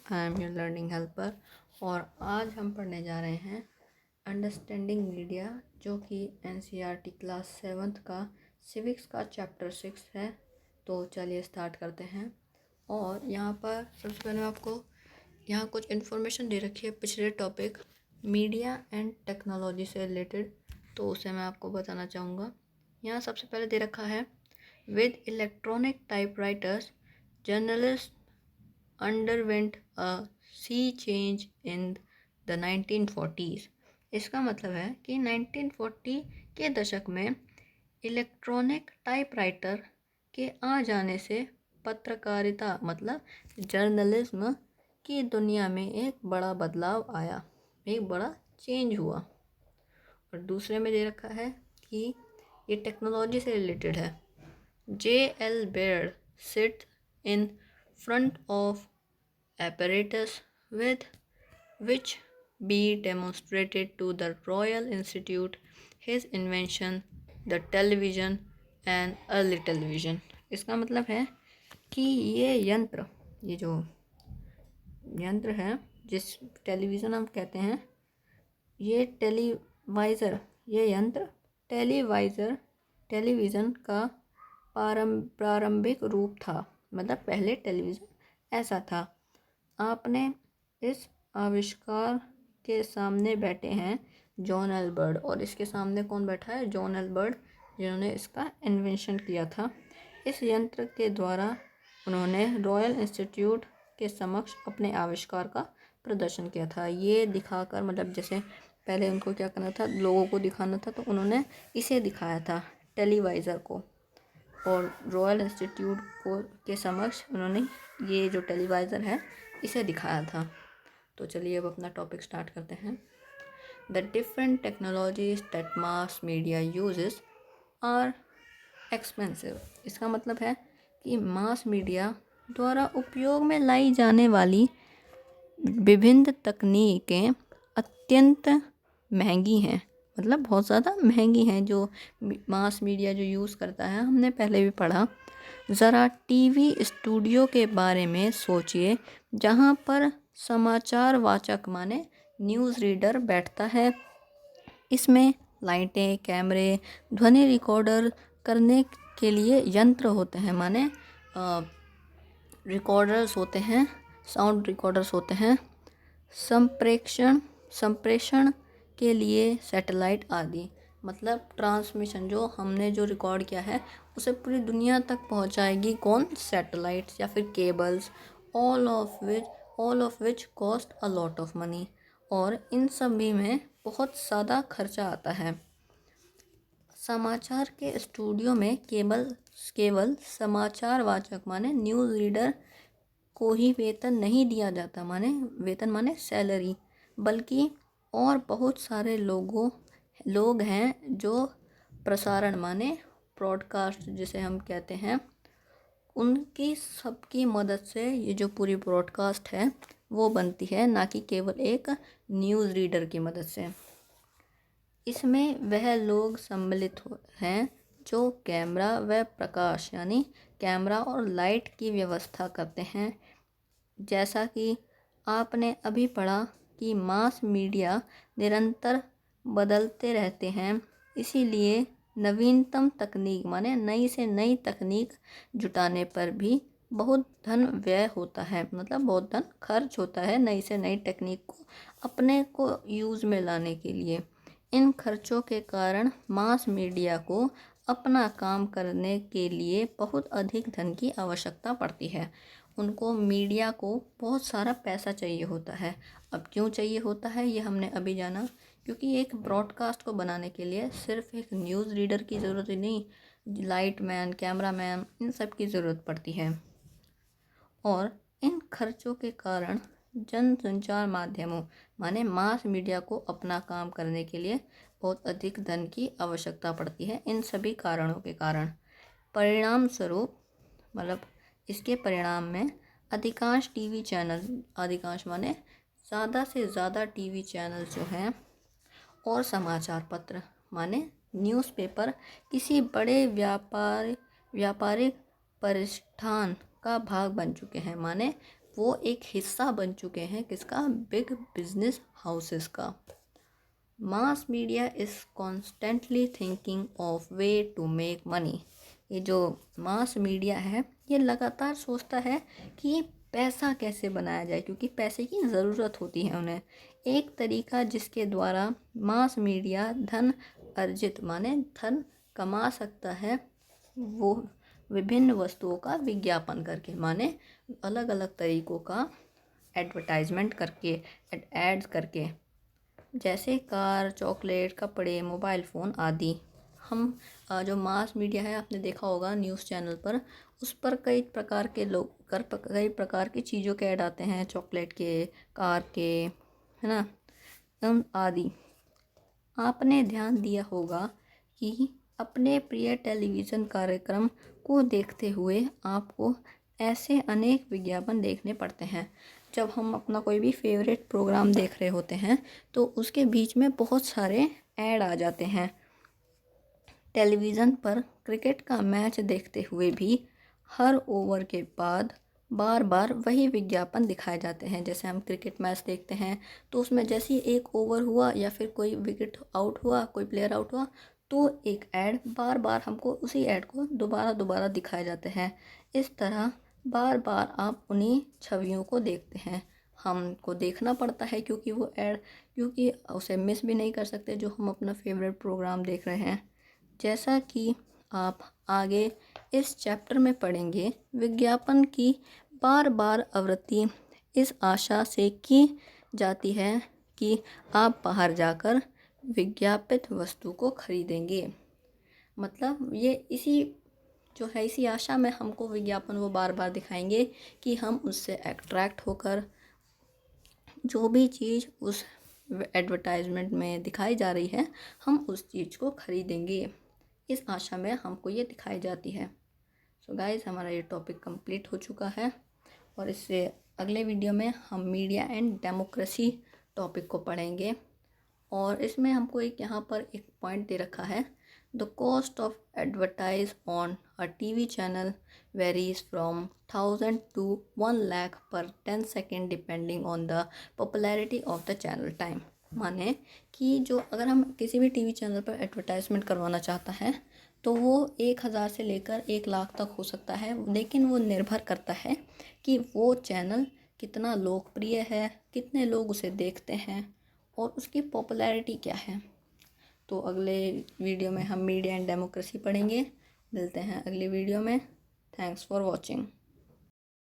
I am your learning helper. और आज हम पढ़ने जा रहे हैं अंडरस्टैंडिंग मीडिया, जो कि एनसीईआरटी क्लास 7th का सिविक्स का चैप्टर 6 है। तो चलिए स्टार्ट करते हैं। और यहाँ पर सबसे पहले आपको यहाँ कुछ इन्फॉर्मेशन दे रखी है पिछले टॉपिक मीडिया एंड टेक्नोलॉजी से रिलेटेड, तो उसे मैं आपको बताना चाहूँगा। यहाँ सबसे पहले दे रखा है with electronic typewriters journalist underwent a sea change in the 1940s। इसका मतलब है कि 1940 के दशक में इलेक्ट्रॉनिक टाइपराइटर के आ जाने से पत्रकारिता मतलब जर्नलिज्म की दुनिया में एक बड़ा बदलाव आया, एक बड़ा चेंज हुआ। और दूसरे में दे रखा है कि ये टेक्नोलॉजी से रिलेटेड है। J.L. Baird sit in front of apparatus with which be demonstrated to the Royal Institute his invention, the television and early television। इसका मतलब है कि ये जो यंत्र है जिस टेलीविज़न हम कहते हैं, ये यंत्र टेलीविज़न का प्रारंभिक रूप था। मतलब पहले टेलीविज़न ऐसा था। आपने इस आविष्कार के सामने बैठे हैं जॉन एल बर्ड, और इसके सामने कौन बैठा है? जॉन एल बर्ड, जिन्होंने इसका इन्वेंशन किया था। इस यंत्र के द्वारा उन्होंने रॉयल इंस्टीट्यूट के समक्ष अपने आविष्कार का प्रदर्शन किया था। ये दिखाकर, मतलब जैसे पहले उनको क्या करना था, लोगों को दिखाना था, तो उन्होंने इसे दिखाया था, टेलीवाइज़र को, और रॉयल इंस्टीट्यूट के समक्ष उन्होंने ये जो टेलीवाइज़र है इसे दिखाया था। तो चलिए अब अपना टॉपिक स्टार्ट करते हैं। The different technologies that mass media uses are expensive. इसका मतलब है कि मास मीडिया द्वारा उपयोग में लाई जाने वाली विभिन्न तकनीकें अत्यंत महंगी हैं, मतलब बहुत ज़्यादा महंगी हैं। जो मास मीडिया जो यूज़ करता है, हमने पहले भी पढ़ा। ज़रा टीवी स्टूडियो के बारे में सोचिए, जहाँ पर समाचार वाचक माने न्यूज़ रीडर बैठता है। इसमें लाइटें, कैमरे, ध्वनि रिकॉर्डर करने के लिए यंत्र होते हैं, माने रिकॉर्डर्स होते हैं, साउंड रिकॉर्डर्स होते हैं, संप्रेषण के लिए सैटेलाइट आदि। मतलब ट्रांसमिशन, जो हमने जो रिकॉर्ड किया है उसे पूरी दुनिया तक पहुंचाएगी कौन? सैटेलाइट्स या फिर cables. All of which cost a lot of money. और इन सभी में बहुत ज़्यादा खर्चा आता है। समाचार के स्टूडियो में केवल समाचार वाचक माने न्यूज़ रीडर को ही वेतन नहीं दिया जाता, वेतन माने सैलरी, बल्कि और बहुत सारे लोग हैं जो प्रसारण माने ब्रॉडकास्ट जिसे हम कहते हैं, उनकी सबकी मदद से ये जो पूरी ब्रॉडकास्ट है वो बनती है, ना कि केवल एक न्यूज़ रीडर की मदद से। इसमें वह लोग सम्मिलित हैं जो कैमरा व प्रकाश यानी कैमरा और लाइट की व्यवस्था करते हैं। जैसा कि आपने अभी पढ़ा कि मास मीडिया निरंतर बदलते रहते हैं, इसीलिए नवीनतम तकनीक माने नई से नई तकनीक जुटाने पर भी बहुत धन व्यय होता है, मतलब बहुत धन खर्च होता है नई से नई टेक्निक को अपने को यूज़ में लाने के लिए। इन खर्चों के कारण मास मीडिया को अपना काम करने के लिए बहुत अधिक धन की आवश्यकता पड़ती है। उनको, मीडिया को बहुत सारा पैसा चाहिए होता है। अब क्यों चाहिए होता है ये हमने अभी जाना, क्योंकि एक ब्रॉडकास्ट को बनाने के लिए सिर्फ एक न्यूज़ रीडर की ज़रूरत ही नहीं, लाइट मैन, कैमरा मैन, इन सब की ज़रूरत पड़ती है। और इन खर्चों के कारण जनसंचार माध्यमों माने मास मीडिया को अपना काम करने के लिए बहुत अधिक धन की आवश्यकता पड़ती है। इन सभी कारणों के कारण परिणाम स्वरूप, मतलब इसके परिणाम में अधिकांश टीवी चैनल, अधिकांश माने ज़्यादा से ज़्यादा टीवी चैनल जो हैं और समाचार पत्र माने न्यूज़पेपर किसी बड़े व्यापारिक प्रतिष्ठान का भाग बन चुके हैं, माने वो एक हिस्सा बन चुके हैं किसका, बिग बिजनेस हाउसेस का। Mass media is constantly thinking of way to make money. ये जो मास मीडिया है ये लगातार सोचता है कि पैसा कैसे बनाया जाए, क्योंकि पैसे की ज़रूरत होती है उन्हें। एक तरीका जिसके द्वारा मास मीडिया धन अर्जित माने धन कमा सकता है, वो विभिन्न वस्तुओं का विज्ञापन करके, माने अलग अलग तरीक़ों का एडवर्टाइजमेंट करके, एड्स करके, जैसे कार, चॉकलेट, कपड़े, मोबाइल फ़ोन आदि। हम जो मास मीडिया है, आपने देखा होगा न्यूज़ चैनल पर, उस पर कई प्रकार के लोग कई प्रकार की चीज़ों के ऐड आते हैं, चॉकलेट के, कार के, है ना, आदि। आपने ध्यान दिया होगा कि अपने प्रिय टेलीविज़न कार्यक्रम को देखते हुए आपको ऐसे अनेक विज्ञापन देखने पड़ते हैं। जब हम अपना कोई भी फेवरेट प्रोग्राम देख रहे होते हैं तो उसके बीच में बहुत सारे ऐड आ जाते हैं। टेलीविज़न पर क्रिकेट का मैच देखते हुए भी हर ओवर के बाद बार बार वही विज्ञापन दिखाए जाते हैं। जैसे हम क्रिकेट मैच देखते हैं तो उसमें जैसे ही एक ओवर हुआ या फिर कोई विकेट आउट हुआ, कोई प्लेयर आउट हुआ, तो एक ऐड बार बार हमको उसी ऐड को दोबारा दोबारा दिखाए जाते हैं। इस तरह बार बार आप उन्हीं छवियों को देखते हैं। हमको देखना पड़ता है क्योंकि वो ऐड, क्योंकि उसे मिस भी नहीं कर सकते जो हम अपना फेवरेट प्रोग्राम देख रहे हैं। जैसा कि आप आगे इस चैप्टर में पढ़ेंगे, विज्ञापन की बार बार आवृत्ति इस आशा से की जाती है कि आप बाहर जाकर विज्ञापित वस्तु को खरीदेंगे। मतलब ये इसी आशा में हमको विज्ञापन वो बार बार दिखाएंगे कि हम उससे अट्रैक्ट होकर जो भी चीज़ उस एडवर्टाइजमेंट में दिखाई जा रही है, हम उस चीज़ को खरीदेंगे। इस आशा में हमको ये दिखाई जाती है। सो गाइस, हमारा ये टॉपिक कंप्लीट हो चुका है और इससे अगले वीडियो में हम मीडिया एंड डेमोक्रेसी टॉपिक को पढ़ेंगे। और इसमें हमको यहाँ पर एक पॉइंट दे रखा है, the cost of advertise on a TV channel varies from 1000 to 1 lakh पर 10 second depending on the popularity of the channel time. माने कि जो अगर हम किसी भी टीवी चैनल पर एडवर्टाइजमेंट करवाना चाहता है तो वो 1000 से लेकर 1 लाख तक हो सकता है, लेकिन वो निर्भर करता है कि वो चैनल कितना लोकप्रिय है, कितने लोग उसे देखते हैं और उसकी पॉपुलैरिटी क्या है। तो अगले वीडियो में हम मीडिया एंड डेमोक्रेसी पढ़ेंगे। मिलते हैं अगले वीडियो में। Thanks for watching.